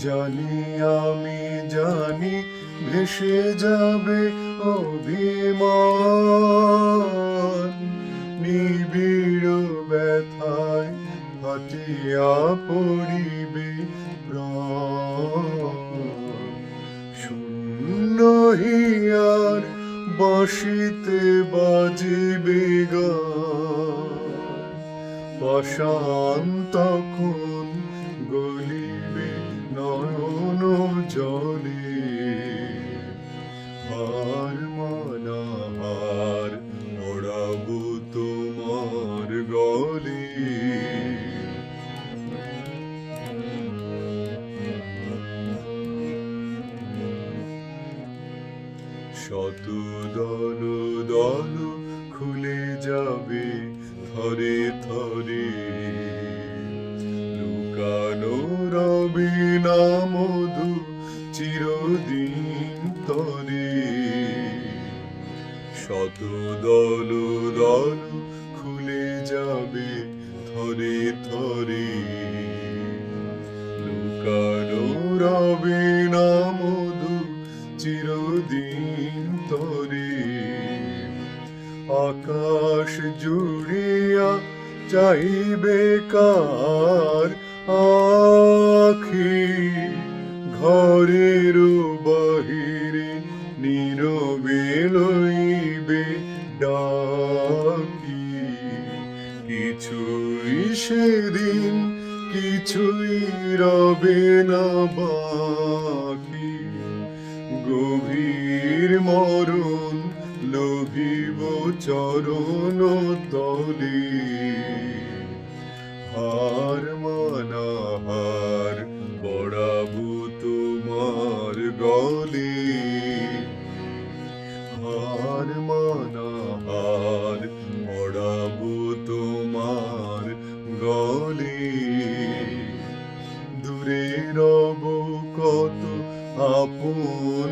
জানি আমি জানি ভেসে যাবে অভিমান, নিবিড় ব্যথায় ফাটিয়া পড়িবে প্রাণ। শূন্য হিয়ার বাঁশিতে বাজিবে গান, পাষাণ তখন গলিবে নয়ন জলে। হার মানাহার পড়াবো তোমার গলে। শত দল দল খুলে যাবে থরে থরে, লুকানো রবে না মধু চিরদিন তরে। শত দল দল খুলে যাবে থরে থরে, লুকানো রবে না মধু চিরদিন তরে। আকাশ জুড়িয়া চাইবে কার আখি, ঘরের বাহিরে নীরবে লইবে ডাকি। কিছুই সেদিন কিছুই রবে না বাকি, গভীর মরণ লোভিব চরণ তলে। হার মানাহার পড়াবো তোমার গলে। হার মানাহার পড়াবো তোমার গলে। দূরে রব কত আপন